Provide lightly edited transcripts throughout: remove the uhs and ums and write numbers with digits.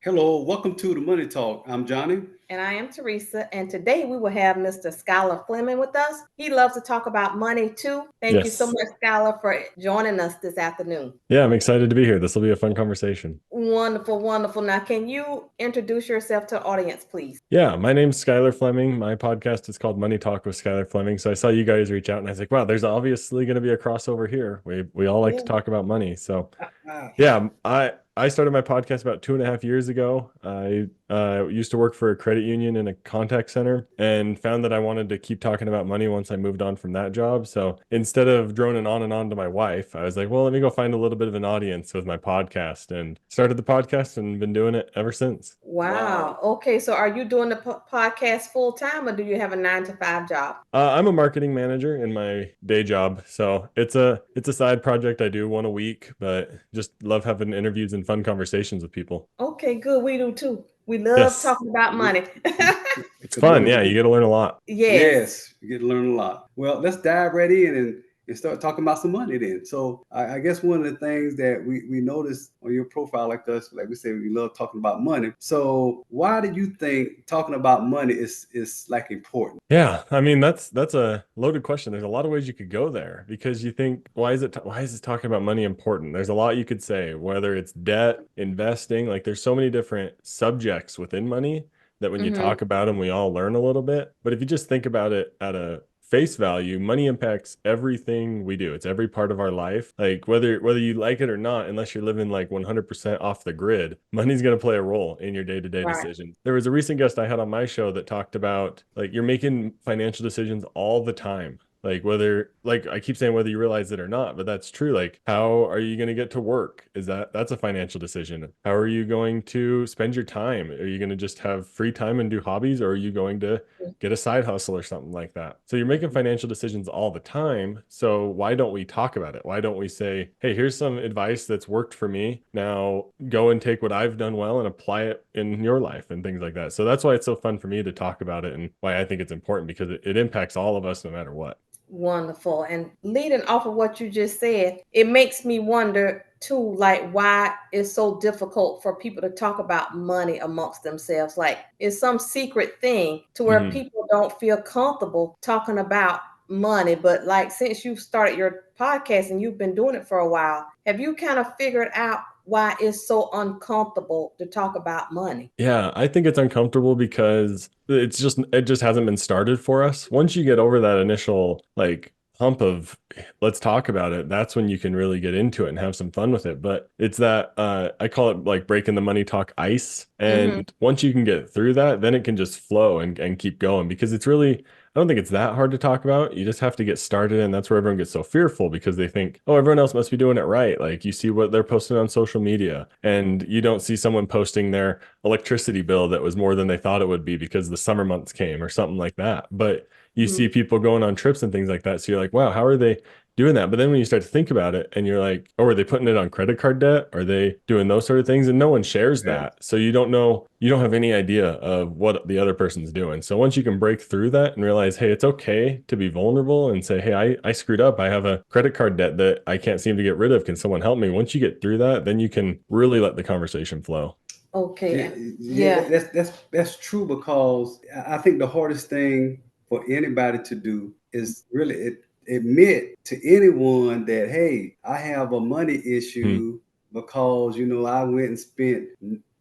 Hello, welcome to the Money Talk. I'm Johnny. And I am Theresa. And today we will have Mr. Skyler Fleming with us. He loves to talk about money too. Thank you so much, Skyler, for joining us this afternoon. Yeah, I'm excited to be here. This will be a fun conversation. Wonderful, wonderful. Now, can you introduce yourself to the audience, please? Yeah, my name's Skyler Fleming. My podcast is called Money Talk with Skyler Fleming. So I saw you guys reach out and I was like, wow, there's obviously going to be a crossover here. We all like to talk about money. So yeah, I started my podcast about 2.5 years ago. I used to work for a credit union in a contact center and found that I wanted to keep talking about money once I moved on from that job. So instead of droning on and on to my wife, I was like, well, let me go find a little bit of an audience with my podcast, and started the podcast and been doing it ever since. Wow. Okay. So are you doing the podcast full time, or do you have a 9-to-5 job? I'm a marketing manager in my day job. So it's a side project I do one a week, but just love having interviews and fun conversations with people. Okay, good. We do too. We love talking about money. It's fun. Yeah, you get to learn a lot. Yes, you get to learn a lot. Well, let's dive right in and start talking about some money then. So I guess one of the things that we noticed on your profile, like us, like we say, we love talking about money. So why do you think talking about money is like important? Yeah, I mean, that's a loaded question. There's a lot of ways you could go there, because you think, why is this talking about money important? There's a lot you could say, whether it's debt, investing, like there's so many different subjects within money that when you talk about them, we all learn a little bit. But if you just think about it at a face value, money impacts everything we do. It's every part of our life. Like whether you like it or not, unless you're living like 100% off the grid, money's going to play a role in your day-to-day decisions. There was a recent guest I had on my show that talked about, like, you're making financial decisions all the time. Like I keep saying whether you realize it or not, but that's true. Like, how are you going to get to work? That's a financial decision. How are you going to spend your time? Are you going to just have free time and do hobbies, or are you going to get a side hustle or something like that? So you're making financial decisions all the time. So why don't we talk about it? Why don't we say, hey, here's some advice that's worked for me. Now go and take what I've done well and apply it in your life and things like that. So that's why it's so fun for me to talk about it, and why I think it's important, because it impacts all of us no matter what. Wonderful. And leading off of what you just said, it makes me wonder too, like, why it's so difficult for people to talk about money amongst themselves. Like, it's some secret thing to where people don't feel comfortable talking about money. But like, since you've started your podcast and you've been doing it for a while, have you kind of figured out why it's so uncomfortable to talk about money? Yeah, I think it's uncomfortable because it just hasn't been started for us. Once you get over that initial like hump of let's talk about it, that's when you can really get into it and have some fun with it. But it's that I call it like breaking the money talk ice. And once you can get through that, then it can just flow and keep going, because it's really, I don't think it's that hard to talk about. You just have to get started. And that's where everyone gets so fearful, because they think, oh, everyone else must be doing it right. Like, you see what they're posting on social media, and you don't see someone posting their electricity bill that was more than they thought it would be because the summer months came or something like that. But you see people going on trips and things like that. So you're like, wow, how are they doing that? But then when you start to think about it, and you're like, oh, are they putting it on credit card debt? Are they doing those sort of things? And no one shares that. So you don't know, you don't have any idea of what the other person's doing. So once you can break through that and realize, hey, it's okay to be vulnerable and say, hey, I screwed up. I have a credit card debt that I can't seem to get rid of. Can someone help me? Once you get through that, then you can really let the conversation flow. Okay. That's true, because I think the hardest thing for anybody to do is really admit to anyone that, hey, I have a money issue because, I went and spent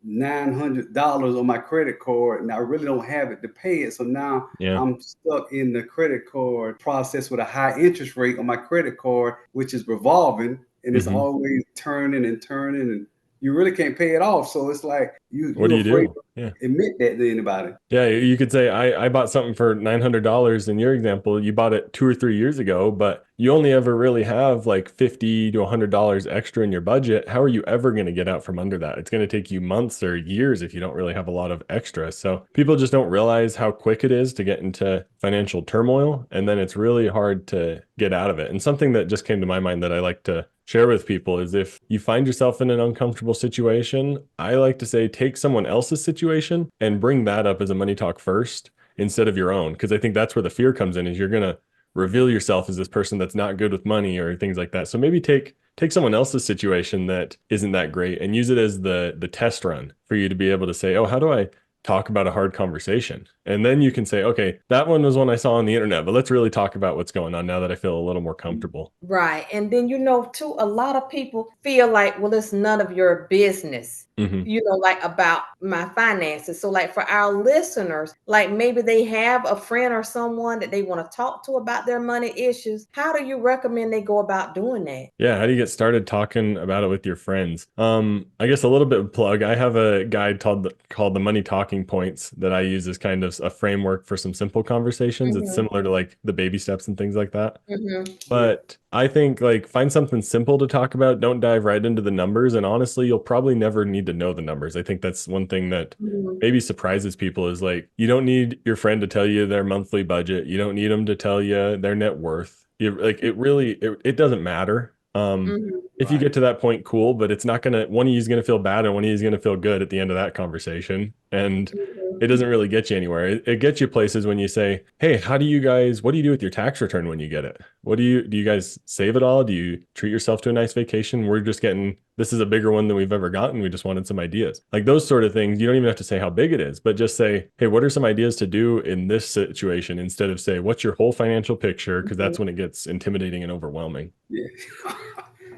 $900 on my credit card and I really don't have it to pay it. So now I'm stuck in the credit card process with a high interest rate on my credit card, which is revolving, and it's always turning and turning, and you really can't pay it off. So it's like what do you do? Admit that to anybody. Yeah, you could say, I bought something for $900. In your example, you bought it 2 or 3 years ago, but you only ever really have like $50 to $100 extra in your budget. How are you ever going to get out from under that? It's going to take you months or years if you don't really have a lot of extra. So people just don't realize how quick it is to get into financial turmoil, and then it's really hard to get out of it. And something that just came to my mind that I like to share with people is, if you find yourself in an uncomfortable situation, I like to say, take someone else's situation and bring that up as a money talk first instead of your own. Because I think that's where the fear comes in, is you're going to reveal yourself as this person that's not good with money or things like that. So maybe take take someone else's situation that isn't that great and use it as the test run for you to be able to say, oh, how do I talk about a hard conversation? And then you can say, okay, that one was one I saw on the internet, but let's really talk about what's going on now that I feel a little more comfortable. Right. And then, too, a lot of people feel like, well, it's none of your business, like about my finances. So like for our listeners, like maybe they have a friend or someone that they want to talk to about their money issues. How do you recommend they go about doing that? Yeah, how do you get started talking about it with your friends? I guess a little bit of plug. I have a guide called the Money Talking Points that I use as kind of a framework for some simple conversations. It's similar to like the baby steps and things like that. But I think like find something simple to talk about. Don't dive right into the numbers. And honestly, you'll probably never need to know the numbers. I think that's one thing that maybe surprises people is like, you don't need your friend to tell you their monthly budget. You don't need them to tell you their net worth. It doesn't matter. If you get to that point, cool, but it's not gonna, one of you is gonna feel bad and one of you is gonna feel good at the end of that conversation. And it doesn't really get you anywhere. It gets you places when you say, hey, what do you do with your tax return when you get it? Do you guys save it all? Do you treat yourself to a nice vacation? This is a bigger one than we've ever gotten. We just wanted some ideas. Like those sort of things. You don't even have to say how big it is, but just say, hey, what are some ideas to do in this situation? Instead of say, what's your whole financial picture? Because that's when it gets intimidating and overwhelming. Yeah.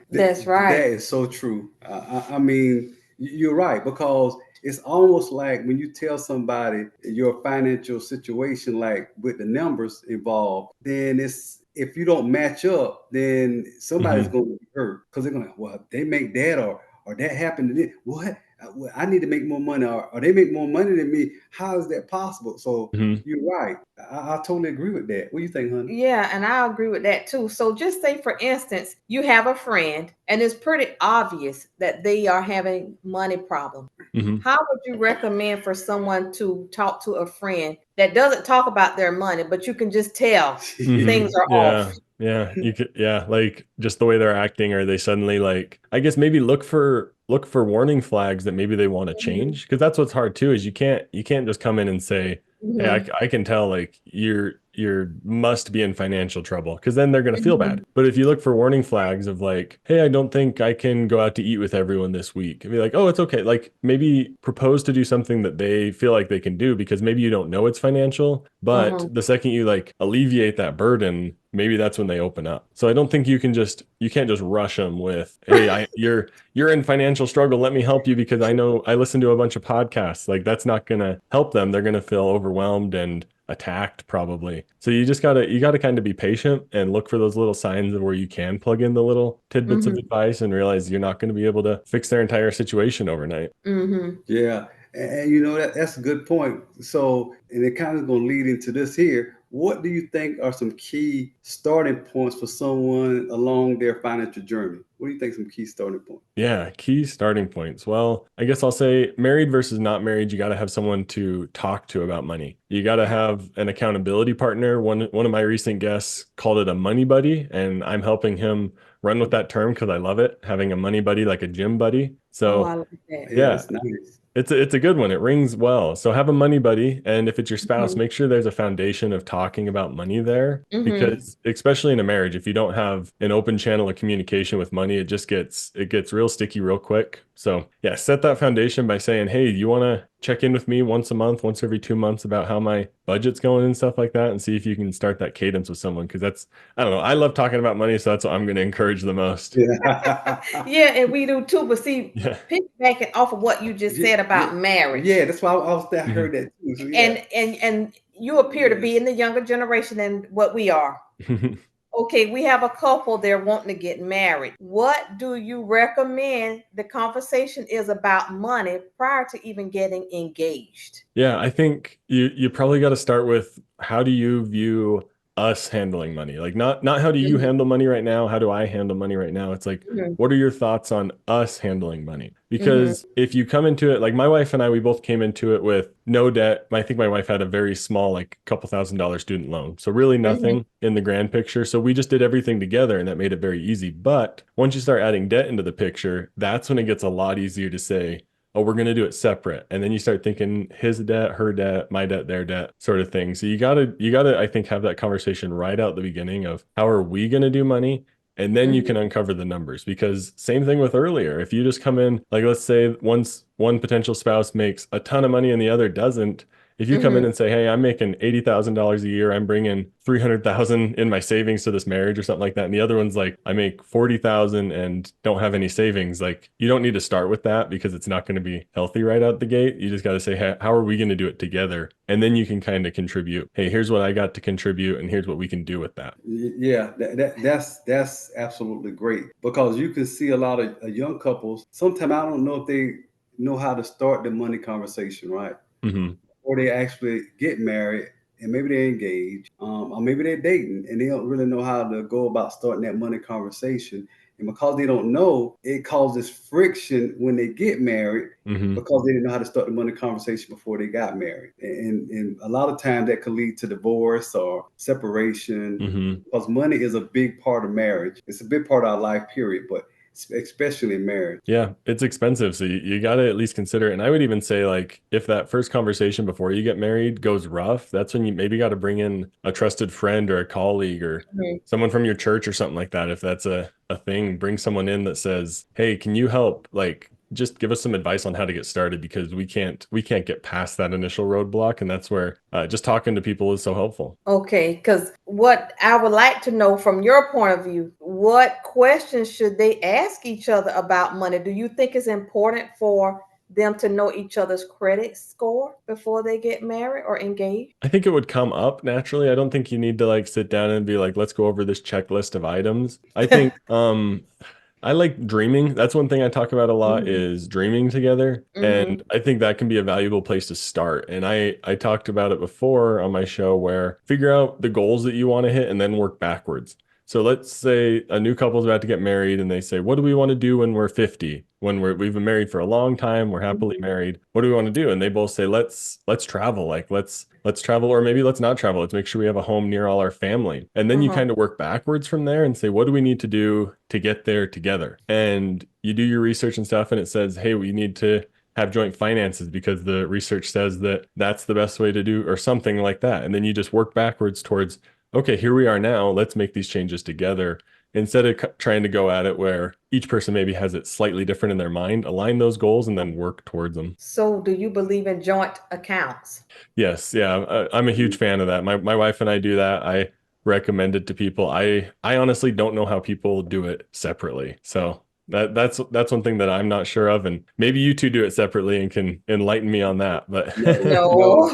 That's right. That is so true. I mean, you're right, because it's almost like when you tell somebody your financial situation, like with the numbers involved, then if you don't match up, then somebody's going to be hurt because they're going to, well, they make that or that happened to them. What? I need to make more money or they make more money than me. How is that possible? So you're right. I totally agree with that. What do you think, honey? Yeah, and I agree with that too. So just say, for instance, you have a friend and it's pretty obvious that they are having money problems. How would you recommend for someone to talk to a friend that doesn't talk about their money, but you can just tell things are off? Yeah, you could, like just the way they're acting, or they suddenly like, I guess maybe look for warning flags that maybe they want to change, because that's what's hard too, is you can't just come in and say, hey, I can tell like you're must be in financial trouble, because then they're going to feel bad. But if you look for warning flags of like, hey, I don't think I can go out to eat with everyone this week, and be like, oh, it's okay. Like maybe propose to do something that they feel like they can do, because maybe you don't know it's financial, but the second you like alleviate that burden, maybe that's when they open up. So I don't think you can't just rush them with, hey, you're in financial struggle. Let me help you because I know I listen to a bunch of podcasts. Like that's not going to help them. They're going to feel overwhelmed and attacked probably. So you gotta kind of be patient and look for those little signs of where you can plug in the little tidbits of advice and realize you're not going to be able to fix their entire situation overnight. Yeah. And that's a good point. So, and it kind of going to lead into this here. What do you think are some key starting points for someone along their financial journey? What do you think some key starting points? Yeah, key starting points. Well, I guess I'll say married versus not married, you got to have someone to talk to about money. You got to have an accountability partner. One of my recent guests called it a money buddy, and I'm helping him run with that term because I love it, having a money buddy like a gym buddy. So I like that. Yeah, that's nice. It's a good one. It rings well. So have a money buddy. And if it's your spouse, make sure there's a foundation of talking about money there. Because especially in a marriage, if you don't have an open channel of communication with money, it gets real sticky real quick. So yeah, set that foundation by saying, hey, you want to check in with me once a month, once every 2 months about how my budget's going and stuff like that, and see if you can start that cadence with someone. Because I don't know, I love talking about money, so that's what I'm going to encourage the most. Yeah, and we do too. But see, piggybacking off of what you just said about marriage. Yeah, that's why I heard that too. So And you appear to be in the younger generation than what we are. Okay, we have a couple there wanting to get married. What do you recommend the conversation is about money prior to even getting engaged? Yeah, I think you probably got to start with, how do you view us handling money? Like not how do you handle money right now? How do I handle money right now? It's like, what are your thoughts on us handling money? Because if you come into it, like my wife and I, we both came into it with no debt. I think my wife had a very small, like couple $1,000 student loan. So really nothing in the grand picture. So we just did everything together and that made it very easy. But once you start adding debt into the picture, that's when it gets a lot easier to say, oh, we're going to do it separate. And then you start thinking his debt, her debt, my debt, their debt sort of thing. So you gotta, I think, have that conversation right out the beginning of, how are we going to do money? and then you can uncover the numbers. Because same thing with earlier, if you just come in, like let's say one potential spouse makes a ton of money and the other doesn't, if you come in and say, hey, I'm making $80,000 a year, I'm bringing 300,000 in my savings to this marriage or something like that, and the other one's like, I make 40,000 and don't have any savings, like you don't need to start with that because it's not going to be healthy right out the gate. You just got to say, hey, how are we going to do it together? And then you can kind of contribute. Hey, here's what I got to contribute, and here's what we can do with that. Yeah, that's absolutely great, because you can see a lot of young couples. Sometimes I don't know if they know how to start the money conversation, right? Or they actually get married, and maybe they're engaged, or maybe they're dating, and they don't really know how to go about starting that money conversation. And because they don't know, it causes friction when they get married, because they didn't know how to start the money conversation before they got married. And a lot of times that could lead to divorce or separation, because money is a big part of marriage. It's a big part of our life, period. But especially in marriage. Yeah, it's expensive. So you got to at least consider it. And I would even say, like, if that first conversation before you get married goes rough, that's when you maybe got to bring in a trusted friend or a colleague or someone from your church or something like that. If that's a thing, bring someone in that says, hey, can you help? Like, just give us some advice on how to get started, because we can't get past that initial roadblock. And that's where just talking to people is so helpful. Okay, because what I would like to know from your point of view, what questions should they ask each other about money? Do you think it's important for them to know each other's credit score before they get married or engaged? I think it would come up naturally. I don't think you need to like sit down and be like, let's go over this checklist of items. I think I like dreaming. That's one thing I talk about a lot is dreaming together. And I think that can be a valuable place to start. And I talked about it before on my show, where figure out the goals that you want to hit and then work backwards. So let's say a new couple is about to get married and they say, what do we want to do when we're 50? When we've been married for a long time, we're happily married. What do we want to do? And they both say, let's travel. Like, let's travel, or maybe let's not travel. Let's make sure we have a home near all our family. And then you kind of work backwards from there and say, what do we need to do to get there together? And you do your research and stuff, and it says, hey, we need to have joint finances because the research says that that's the best way to do, or something like that. And then you just work backwards towards, okay, here we are now, let's make these changes together, instead of trying to go at it where each person maybe has it slightly different in their mind. Align those goals and then work towards them. So do you believe in joint accounts? Yes. Yeah. I'm a huge fan of that. My wife and I do that. I recommend it to people. I honestly don't know how people do it separately. So that's one thing that I'm not sure of, and maybe you two do it separately and can enlighten me on that. But no,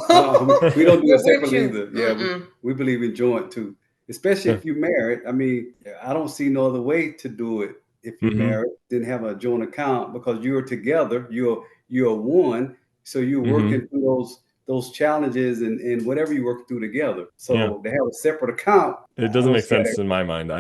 we don't do it separately either. Yeah, we believe in joint too, especially if you're married. I mean, I don't see no other way to do it if you're married. Then have a joint account, because you're together. You're one, so you're working through those challenges and whatever you work through together. So to have a separate account, it doesn't make sense in my mind.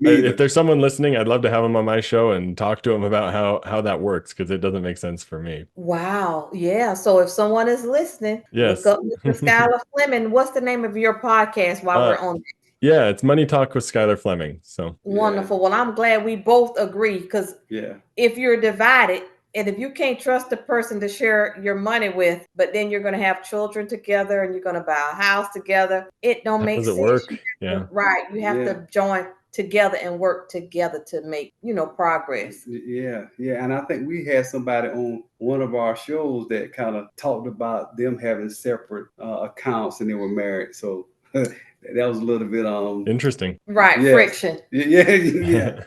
If there's someone listening, I'd love to have them on my show and talk to them about how that works, because it doesn't make sense for me. Wow. Yeah. So if someone is listening, look up Mr. Skyler Fleming. What's the name of your podcast while we're on it? Yeah, it's Money Talk with Skyler Fleming. So wonderful. Well, I'm glad we both agree, because if you're divided, and if you can't trust the person to share your money with, but then you're going to have children together and you're going to buy a house together, it don't make sense. Does it work? Right. You have to join together and work together to make, progress. Yeah. And I think we had somebody on one of our shows that kind of talked about them having separate accounts and they were married. So that was a little bit interesting. Right. Friction. Yeah.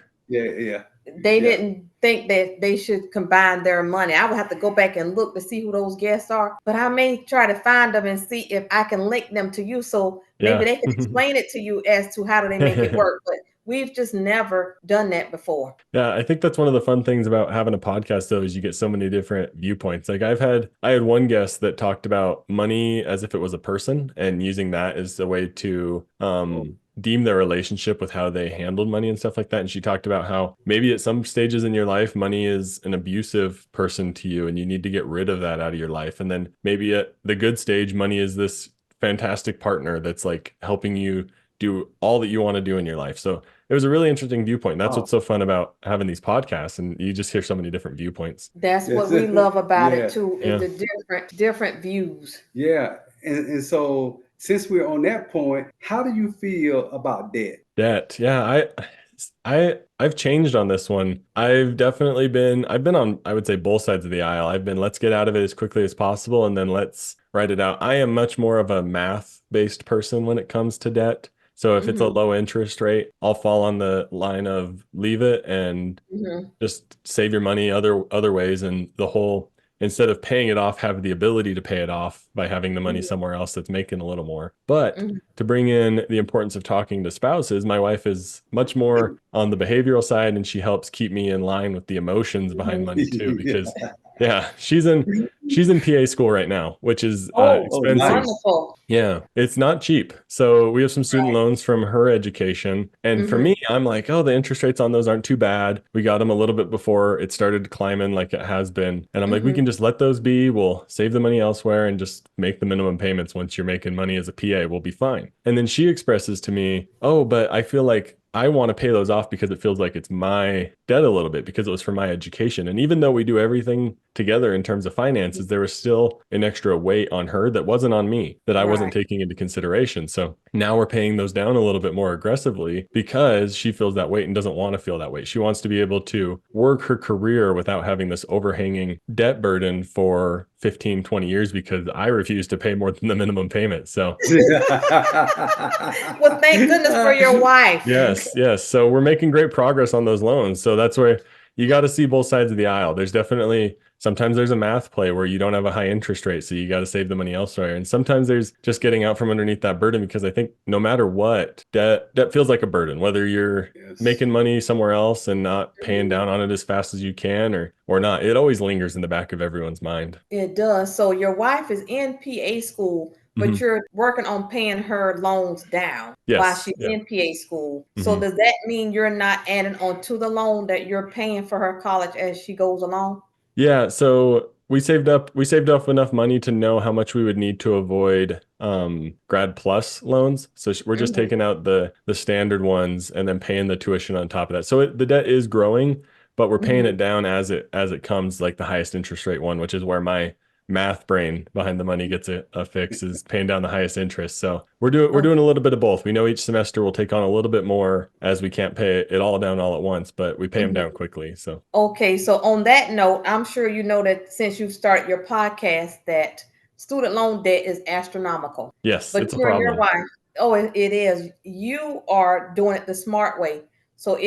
They didn't think that they should combine their money. I would have to go back and look to see who those guests are, but I may try to find them and see if I can link them to you. So maybe they can explain it to you as to how do they make it work. But we've just never done that before. Yeah, I think that's one of the fun things about having a podcast, though, is you get so many different viewpoints. Like I had one guest that talked about money as if it was a person, and using that as a way to deem their relationship with how they handled money and stuff like that. And she talked about how maybe at some stages in your life, money is an abusive person to you and you need to get rid of that out of your life. And then maybe at the good stage, money is this fantastic partner that's like helping you do all that you want to do in your life. So it was a really interesting viewpoint. That's what's so fun about having these podcasts, and you just hear so many different viewpoints. That's what we love about it too, is the different views. Yeah. And so since we're on that point, how do you feel about debt? Debt. Yeah. I've changed on this one. I've been on, I would say, both sides of the aisle. I've been, let's get out of it as quickly as possible, and then let's write it out. I am much more of a math-based person when it comes to debt. So if it's a low interest rate, I'll fall on the line of leave it and just save your money other ways. And the whole, instead of paying it off, have the ability to pay it off by having the money somewhere else that's making a little more. But to bring in the importance of talking to spouses, my wife is much more on the behavioral side, and she helps keep me in line with the emotions behind money too, because yeah, she's in PA school right now, which is expensive. Wonderful. Yeah, it's not cheap. So we have some student loans from her education. And for me, I'm like, oh, the interest rates on those aren't too bad. We got them a little bit before it started climbing like it has been. And I'm like, we can just let those be. We'll save the money elsewhere and just make the minimum payments. Once you're making money as a PA, we'll be fine. And then she expresses to me, oh, but I feel like I want to pay those off because it feels like it's my debt a little bit, because it was for my education. And even though we do everything together in terms of finances, there was still an extra weight on her that wasn't on me, that I wasn't taking into consideration. So now we're paying those down a little bit more aggressively because she feels that weight and doesn't want to feel that weight. She wants to be able to work her career without having this overhanging debt burden for 15, 20 years because I refuse to pay more than the minimum payment. So well, thank goodness for your wife. Yes. So we're making great progress on those loans. So that's where you got to see both sides of the aisle. There's definitely, sometimes there's a math play where you don't have a high interest rate, so you got to save the money elsewhere. And sometimes there's just getting out from underneath that burden, because I think no matter what, debt feels like a burden, whether you're making money somewhere else and not paying down on it as fast as you can or not. It always lingers in the back of everyone's mind. It does. So your wife is in PA school, but you're working on paying her loans down while she's in PA school. So does that mean you're not adding on to the loan that you're paying for her college as she goes along? Yeah. So we saved up enough money to know how much we would need to avoid grad plus loans. So we're just taking out the standard ones and then paying the tuition on top of that. So the debt is growing, but we're paying it down as it comes, like the highest interest rate one, which is where my math brain behind the money gets a fix, is paying down the highest interest. So we're doing a little bit of both. We know each semester we'll take on a little bit more, as we can't pay it all down all at once, but we pay them down quickly. So okay, so on that note, I'm sure you know that since you've started your podcast that student loan debt is astronomical. Yes, but it's a you and problem. your wife, it is. You are doing it the smart way. So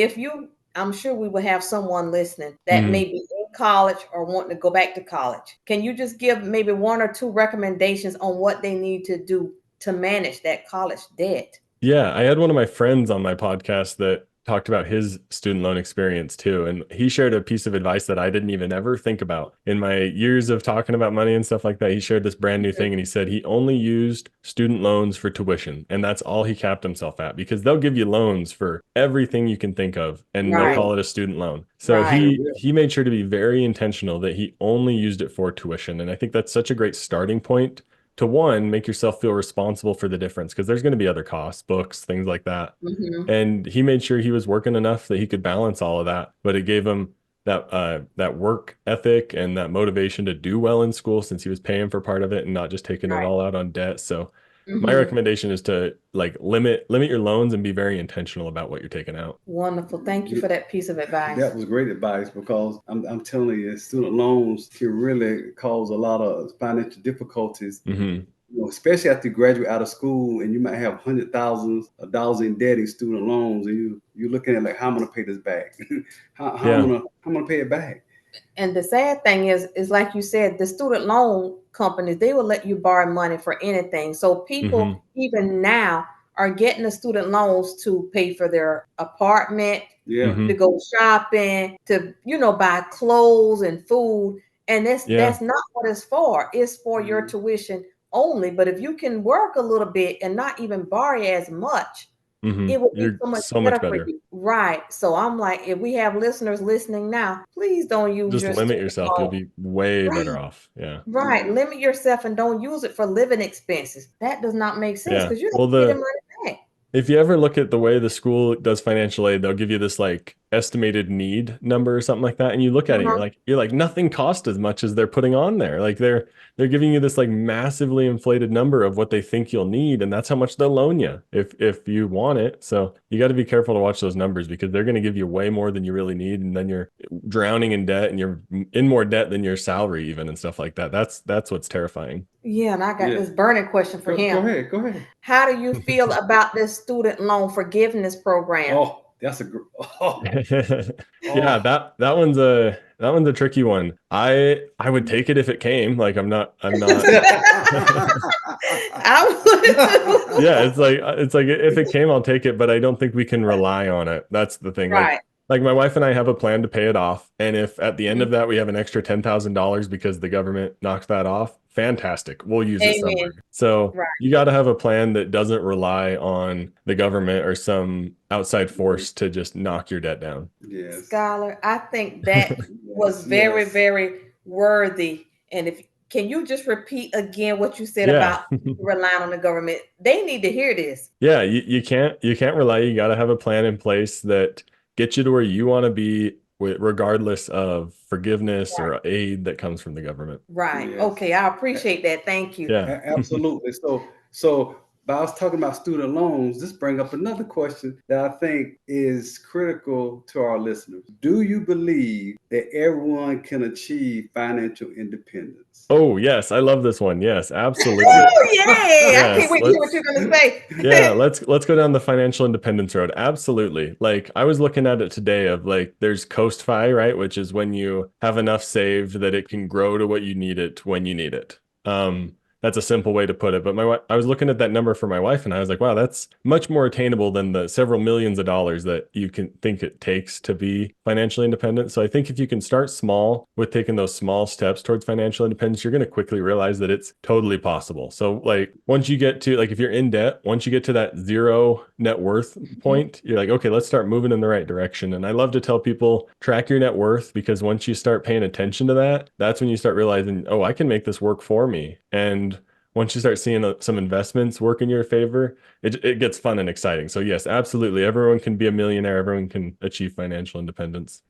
I'm sure we will have someone listening that may be in college or wanting to go back to college. Can you just give maybe one or two recommendations on what they need to do to manage that college debt? Yeah, I had one of my friends on my podcast that talked about his student loan experience too. And he shared a piece of advice that I didn't even ever think about. In my years of talking about money and stuff like that, he shared this brand new thing, and he said he only used student loans for tuition. And that's all he capped himself at, because they'll give you loans for everything you can think of, and they'll call it a student loan. So he made sure to be very intentional that he only used it for tuition. And I think that's such a great starting point to, one, make yourself feel responsible for the difference, because there's going to be other costs, books, things like that. And he made sure he was working enough that he could balance all of that, but it gave him that work ethic and that motivation to do well in school, since he was paying for part of it and not just taking it all out on debt. So my recommendation is to limit your loans and be very intentional about what you're taking out. Wonderful. Thank you for that piece of advice. That was great advice, because I'm telling you, student loans can really cause a lot of financial difficulties. Especially after you graduate out of school and you might have $100,000 in debt in student loans, and you're looking at like, how I'm going to pay this back? how I'm going to pay it back? And the sad thing is like you said, the student loan companies, they will let you borrow money for anything. So people even now are getting the student loans to pay for their apartment, to go shopping, to, buy clothes and food. And that's not what it's for. It's for your tuition only. But if you can work a little bit and not even borrow as much, it will be so much better for you. Right. So I'm like, if we have listeners listening now, please don't use just limit yourself. You'll be way better off. Yeah. Right. Limit yourself and don't use it for living expenses. That does not make sense, because you're not getting money back. If you ever look at the way the school does financial aid, they'll give you this like estimated need number or something like that, and you look at it, you're like nothing costs as much as they're putting on there. Like they're giving you this like massively inflated number of what they think you'll need, and that's how much they'll loan you if you want it. So you got to be careful to watch those numbers, because they're going to give you way more than you really need, and then you're drowning in debt, and you're in more debt than your salary even, and stuff like that. That's what's terrifying. Yeah, and I got this burning question for him. Go ahead. How do you feel about this student loan forgiveness program? Oh, that's a yeah, that one's a tricky one. I would take it if it came. Like I'm not I would too. Yeah, it's like if it came, I'll take it, but I don't think we can rely on it. That's the thing. Right. Like my wife and I have a plan to pay it off, and if at the end of that we have an extra $10,000 because the government knocks that off, fantastic. We'll use it somewhere. So you got to have a plan that doesn't rely on the government or some outside force to just knock your debt down. Yes. Skyler, I think that was very, very worthy. And can you just repeat again what you said about relying on the government? They need to hear this. Yeah, you can't rely. You got to have a plan in place that gets you to where you want to be, regardless of forgiveness or aid that comes from the government. Right. Yes. Okay. I appreciate that. Thank you. Yeah, absolutely. So but I was talking about student loans. This brings up another question that I think is critical to our listeners. Do you believe that everyone can achieve financial independence? Oh, yes. I love this one. Yes, absolutely. Oh, yeah. Yes. I can't wait to hear what you're going to say. Yeah, let's go down the financial independence road. Absolutely. Like I was looking at it today of like there's 𝐶𝐨𝐽, right? Which is when you have enough saved that it can grow to what you need it when you need it. That's a simple way to put it. But I was looking at that number for my wife, and I was like, wow, that's much more attainable than the several millions of dollars that you can think it takes to be financially independent. So I think if you can start small with taking those small steps towards financial independence, you're going to quickly realize that it's totally possible. So like once you get to, like if you're in debt, once you get to that zero net worth point, you're like, okay, let's start moving in the right direction. And I love to tell people, track your net worth, because once you start paying attention to that, that's when you start realizing, oh, I can make this work for me. And once you start seeing some investments work in your favor, it gets fun and exciting. So yes, absolutely. Everyone can be a millionaire. Everyone can achieve financial independence.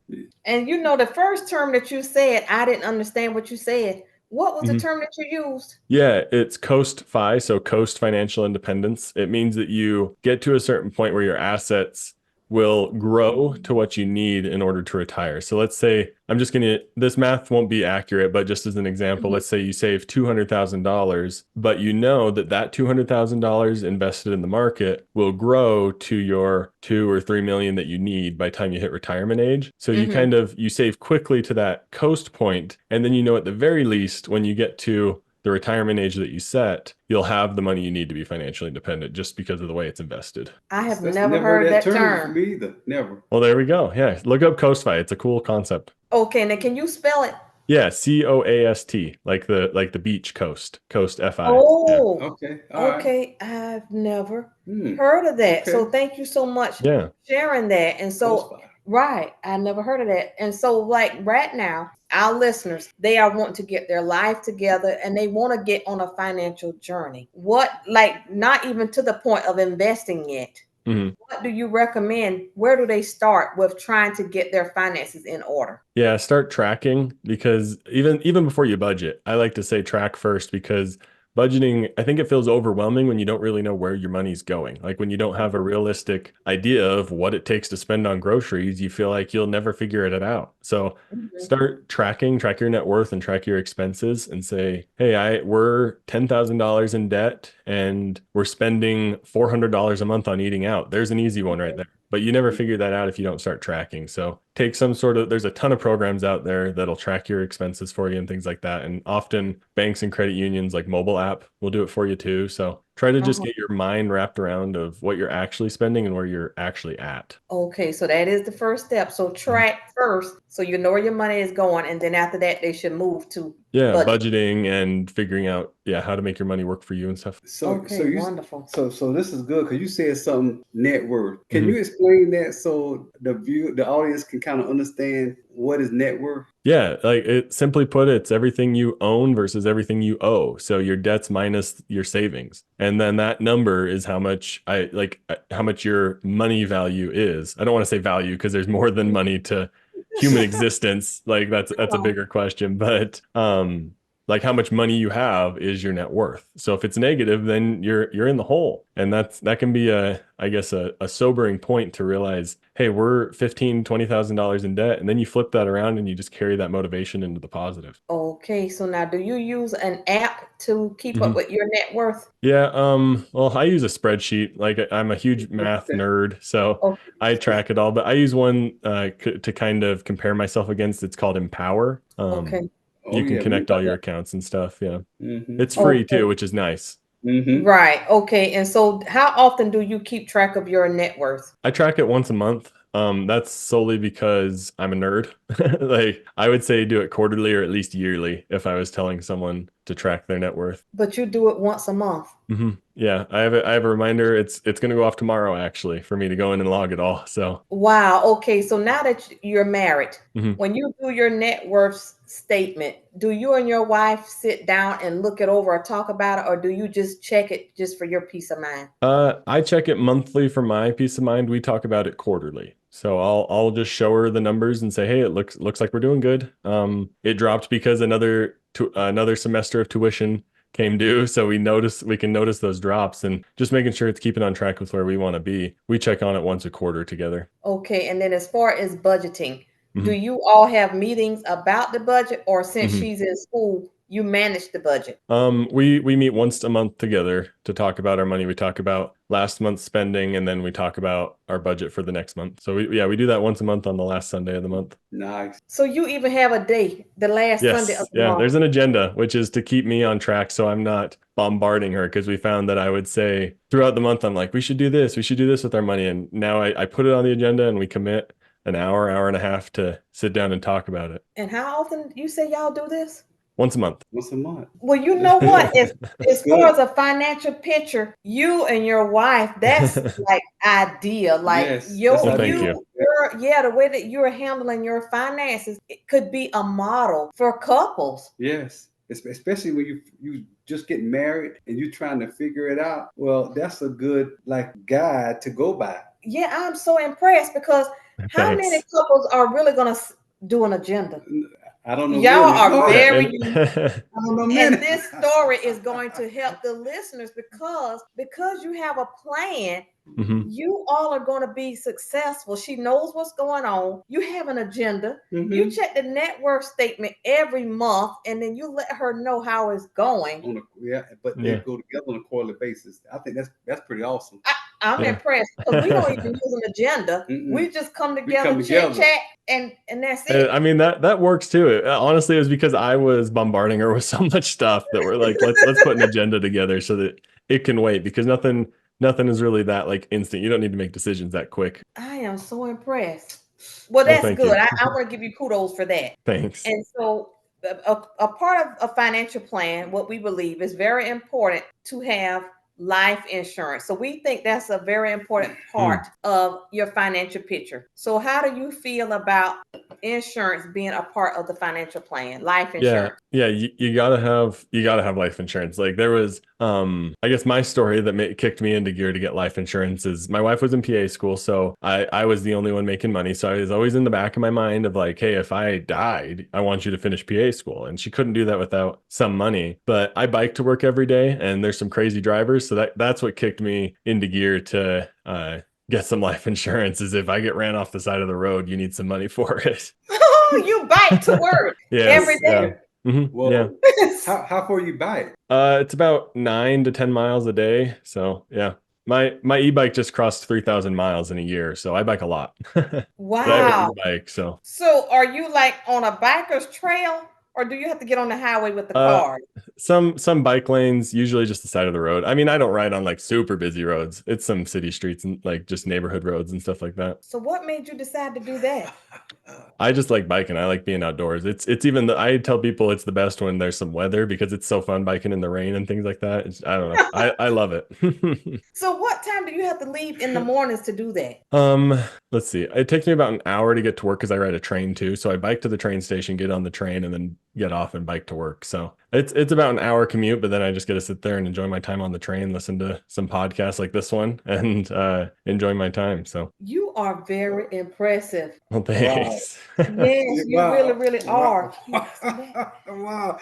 And you know, the first term that you said, I didn't understand what you said. What was the term that you used? Yeah, it's 𝐶𝐨𝐽, so 𝐶𝐶 financial independence. It means that you get to a certain point where your assets will grow to what you need in order to retire. So let's say, this math won't be accurate, but just as an example, let's say you save $200,000, but you know that $200,000 invested in the market will grow to your 2 or 3 million that you need by the time you hit retirement age. So you save quickly to that coast point, and then you know at the very least when you get to the retirement age that you set, you'll have the money you need to be financially independent just because of the way it's invested. I have never heard that term. Me either. Never. Well, there we go. Yeah. Look up 𝐶𝐨𝐽. It's a cool concept. Okay. Now, can you spell it? Yeah. 𝐶𝐸, like the beach coast FI. Oh, yeah. Okay. Okay. I've never heard of that. Okay. So thank you so much for sharing that. And so, right. I never heard of that. And so like right now, our listeners, they are wanting to get their life together and they want to get on a financial journey. Not even to the point of investing yet. What do you recommend? Where do they start with trying to get their finances in order? Yeah, start tracking, because even before you budget, I like to say track first, because budgeting, I think it feels overwhelming when you don't really know where your money's going. Like when you don't have a realistic idea of what it takes to spend on groceries, you feel like you'll never figure it out. So start track your net worth and track your expenses and say, hey, we're $10,000 in debt and we're spending $400 a month on eating out. There's an easy one right there. But you never figure that out if you don't start tracking. So take there's a ton of programs out there that'll track your expenses for you and things like that. And often banks and credit unions like mobile app will do it for you too. So try to just get your mind wrapped around of what you're actually spending and where you're actually at. Okay, so that is the first step. So track first, so you know where your money is going. And then after that, they should move to budgeting and figuring out how to make your money work for you and stuff. So wonderful. So this is good, because you said something net worth. Can you explain that so the audience can kind of understand what is net worth? Yeah, like it simply put, it's everything you own versus everything you owe. So your debts minus your savings. And then that number is how much how much your money value is. I don't want to say value because there's more than money to human existence. Like that's a bigger question, but like how much money you have is your net worth. So if it's negative, then you're in the hole. And that can be I guess a sobering point to realize, hey, we're $15,000-$20,000 in debt. And then you flip that around and you just carry that motivation into the positive. Okay, so now do you use an app to keep up with your net worth? Yeah, well, I use a spreadsheet. Like I'm a huge math nerd, so I track it all, but I use one to kind of compare myself against. It's called Empower. Okay. You can connect all your accounts and stuff. Yeah. It's free too, which is nice. Right. Okay. And so how often do you keep track of your net worth? I track it once a month. That's solely because I'm a nerd. Like I would say do it quarterly or at least yearly if I was telling someone to track their net worth. But you do it once a month. Yeah, I have a reminder. It's going to go off tomorrow actually for me to go in and log it all. So wow. Okay. So now that you're married, when you do your net worth statement, do you and your wife sit down and look it over or talk about it, or do you just check it just for your peace of mind? I check it monthly for my peace of mind. We talk about it quarterly. So I'll just show her the numbers and say, hey, it looks like we're doing good. It dropped because another semester of tuition came due. So we can notice those drops, and just making sure it's keeping on track with where we want to be. We check on it once a quarter together. Okay. And then as far as budgeting, do you all have meetings about the budget, or since she's in school, you manage the budget? We meet once a month together to talk about our money. We talk about last month's spending, and then we talk about our budget for the next month. So we do that once a month on the last Sunday of the month. Nice. So you even have a day, the last Sunday of the month. There's an agenda, which is to keep me on track so I'm not bombarding her, because we found that I would say throughout the month, I'm like, we should do this with our money. And now I put it on the agenda and we commit an hour and a half to sit down and talk about it. And how often you say y'all do this? Once a month. Once a month. Well, you know what? As far as a financial picture, you and your wife, that's like ideal. Like yes, the way that you're handling your finances, it could be a model for couples. Yes. Especially when you just get married and you're trying to figure it out. Well, that's a good guide to go by. Yeah, I'm so impressed, because how many couples are really going to do an agenda? I don't know. Y'all are very unique. I don't know. And this story is going to help the listeners because you have a plan. You all are going to be successful. She knows what's going on. You have an agenda. You check the net worth statement every month, and then you let her know how it's going. They go together on a quarterly basis. I think that's pretty awesome. I'm impressed, because we don't even use an agenda. We just come together, chit chat, and that's it. I mean, that works too. Honestly, it was because I was bombarding her with so much stuff that we're like, let's put an agenda together so that it can wait, because nothing is really that instant. You don't need to make decisions that quick. I am so impressed. Well, that's good. I want to give you kudos for that. Thanks. And so a part of a financial plan, what we believe is very important to have life insurance. So we think that's a very important part of your financial picture. So how do you feel about insurance being a part of the financial plan, life insurance? Yeah, you gotta have life insurance. Like there was, I guess my story that kicked me into gear to get life insurance is my wife was in PA school, so I was the only one making money. So I was always in the back of my mind of like, hey, if I died, I want you to finish PA school, and she couldn't do that without some money. But I bike to work every day, and there's some crazy drivers, so that's what kicked me into gear to get some life insurance. Is if I get ran off the side of the road, you need some money for it. You bike to work every day. Well, how far you bike? It's about 9 to 10 miles a day. So yeah, my e-bike just crossed 3,000 miles in a year, so I bike a lot. Wow. I have a bike, so are you like on a biker's trail, or do you have to get on the highway with the car? Some bike lanes, usually just the side of the road. I mean, I don't ride on like super busy roads. It's some city streets and like just neighborhood roads and stuff like that. So what made you decide to do that? I just like biking. I like being outdoors. It's even I tell people it's the best when there's some weather, because it's so fun biking in the rain and things like that. I don't know. I love it. So what time do you have to leave in the mornings to do that? let's see. It takes me about an hour to get to work because I ride a train too. So I bike to the train station, get on the train, and then get off and bike to work. So it's about an hour commute, but then I just get to sit there and enjoy my time on the train, listen to some podcasts like this one, and enjoy my time. So You are very impressive. well, Wow. thanks. Yes, you Wow. really, really are. Wow.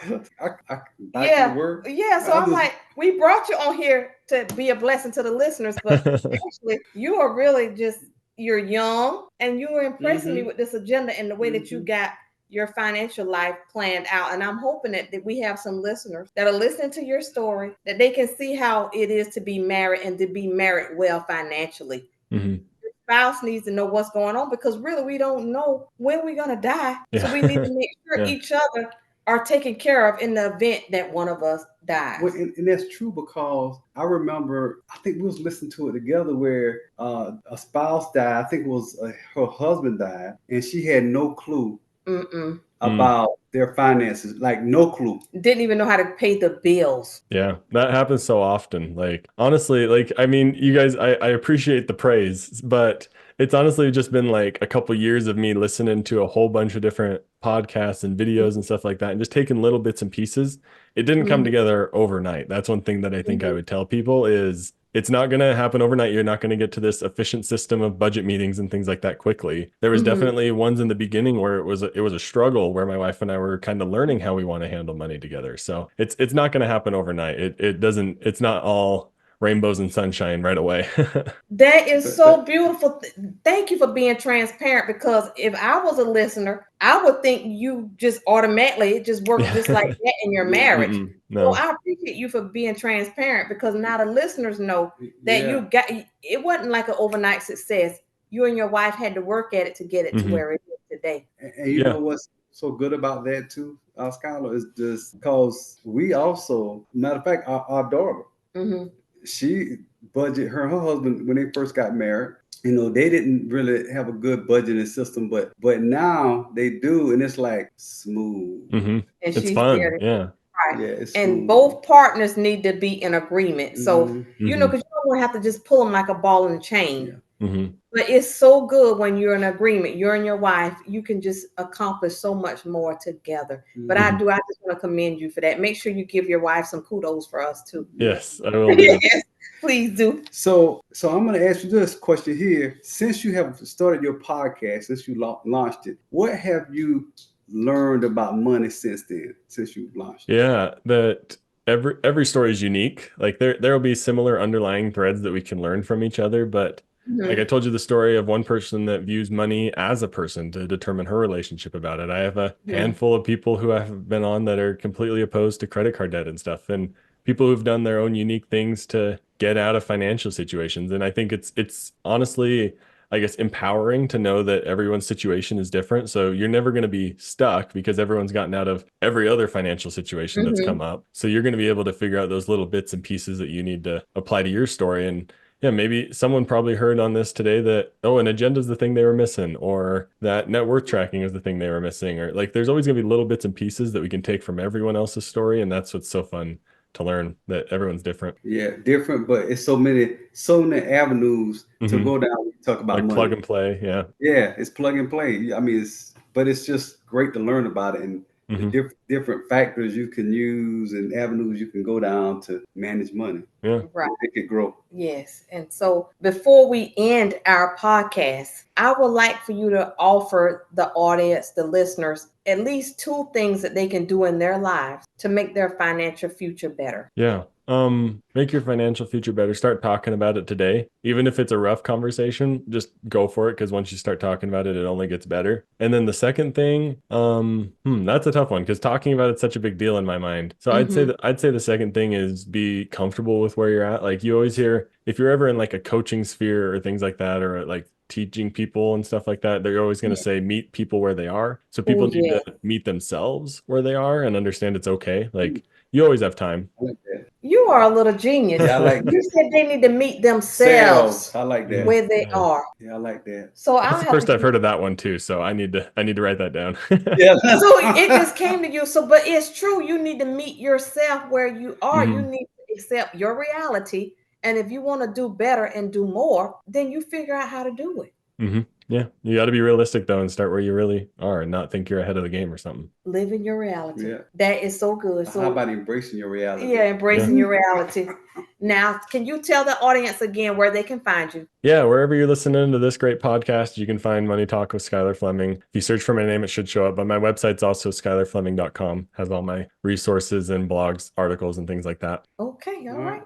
I Yeah. work. Yeah. So I'm like, we brought you on here to be a blessing to the listeners, but actually, you are really just, you're young and you are impressing me with this agenda and the way that you got your financial life planned out. And I'm hoping that we have some listeners that are listening to your story, that they can see how it is to be married and to be married well financially. Your spouse needs to know what's going on, because really we don't know when we're going to die. Yeah. So we need to make sure each other are taken care of in the event that one of us dies. Well, and that's true, because I remember, I think we was listening to it together where a spouse died. I think it was her husband died, and she had no clue about their finances, like no clue. Didn't even know how to pay the bills. Yeah, that happens so often. Like, honestly, like, I mean, you guys, I appreciate the praise, but it's honestly just been like a couple years of me listening to a whole bunch of different podcasts and videos and stuff like that, and just taking little bits and pieces. It didn't come together overnight. That's one thing that I think I would tell people is, it's not going to happen overnight. You're not going to get to this efficient system of budget meetings and things like that quickly. There was definitely ones in the beginning where it was a struggle, where my wife and I were kind of learning how we want to handle money together. So it's not going to happen overnight. It's not all rainbows and sunshine right away. That is so beautiful. Thank you for being transparent, because if I was a listener, I would think you just automatically, it just works just like that in your marriage. No. So I appreciate you for being transparent, because now the listeners know that you got, it wasn't like an overnight success. You and your wife had to work at it to get it to where it is today. And you know what's so good about that too, Skyler, is just because we also, matter of fact, our daughter, she budget, her husband, when they first got married, you know, they didn't really have a good budgeting system, but now they do, and it's like smooth. And it's fun. Right. Yeah, it's and smooth. both partners need to be in agreement. So, you know, because you don't have to just pull them like a ball and chain. But it's so good when you're in agreement, you're and your wife, you can just accomplish so much more together. But I just want to commend you for that. Make sure you give your wife some kudos for us too. Yes, I will do. Yes, please do. So I'm going to ask you this question here. Since you have started your podcast, since you launched it, what have you learned about money since then, since you launched it? Yeah, that every story is unique. Like there will be similar underlying threads that we can learn from each other, but like I told you the story of one person that views money as a person to determine her relationship about it. I have a handful of people who have been on that are completely opposed to credit card debt and stuff, and people who've done their own unique things to get out of financial situations. And I think it's honestly, I guess, empowering to know that everyone's situation is different. So you're never going to be stuck because everyone's gotten out of every other financial situation that's come up. So you're going to be able to figure out those little bits and pieces that you need to apply to your story. And yeah, maybe someone probably heard on this today that, oh, an agenda is the thing they were missing, or that net worth tracking is the thing they were missing, or like there's always going to be little bits and pieces that we can take from everyone else's story. And that's what's so fun to learn, that everyone's different. Yeah, different, but it's so many avenues to go down when you talk about like money. Plug and play. Yeah, it's plug and play. I mean, it's just great to learn about it, and the different factors you can use and avenues you can go down to manage money. Yeah, right. It could grow. Yes. And so before we end our podcast, I would like for you to offer the audience, the listeners, at least 2 things that they can do in their lives to make their financial future better. Yeah. Make your financial future better. Start talking about it today. Even if it's a rough conversation, just go for it, because once you start talking about it, it only gets better. And then the second thing, that's a tough one, because talking about it's such a big deal in my mind. So I'd say the second thing is be comfortable with where you're at. Like you always hear, if you're ever in like a coaching sphere or things like that, or like teaching people and stuff like that, they're always going to say meet people where they are. So people need to meet themselves where they are and understand it's okay. Like you always have time. I like that. You are a little genius. Yeah, I like you said they need to meet themselves. I like that. Where they are. Yeah, I like that. So that's the first I've heard of that one too. So I need to write that down. Yeah. So it just came to you. So, but it's true. You need to meet yourself where you are. You need to accept your reality. And if you want to do better and do more, then you figure out how to do it. Yeah. You got to be realistic though and start where you really are and not think you're ahead of the game or something. Live in your reality. Yeah. That is so good. So how about embracing your reality? Yeah, embracing your reality. Now, can you tell the audience again where they can find you? Yeah, wherever you're listening to this great podcast, you can find Money Talk with Skyler Fleming. If you search for my name, it should show up. But my website's also skylerfleming.com. Has all my resources and blogs, articles, and things like that. Okay, all right.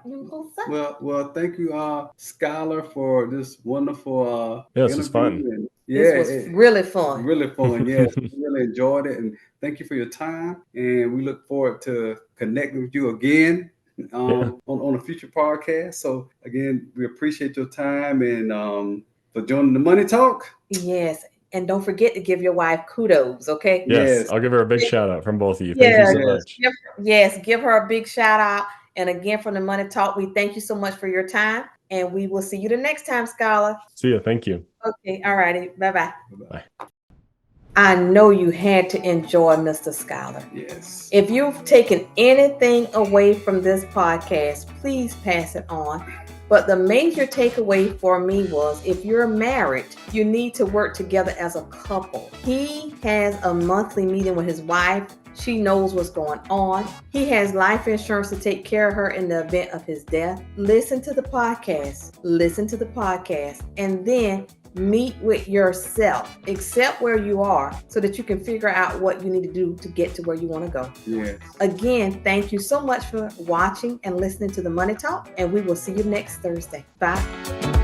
Well, thank you, Skyler, for this wonderful this was fun. And, this was really fun. Really fun. Yes, really enjoyed it, and thank you for your time. And we look forward to connecting with you again on a future podcast. So again, we appreciate your time and for joining the Money Talk. Yes. And don't forget to give your wife kudos, okay? Yes. I'll give her a big shout out from both of you. Thank you so much. Give her a big shout out. And again, from the Money Talk, we thank you so much for your time. And we will see you the next time, Skyler. See you. Thank you. Okay. All righty. Bye-bye. Bye. I know you had to enjoy Mr. Skyler. Yes. If you've taken anything away from this podcast, please pass it on. But the major takeaway for me was if you're married, you need to work together as a couple. He has a monthly meeting with his wife. She knows what's going on. He has life insurance to take care of her in the event of his death. Listen to the podcast. And then meet with yourself. Accept where you are so that you can figure out what you need to do to get to where you want to go. Yes. Again, thank you so much for watching and listening to the Money Talk, and we will see you next Thursday. Bye.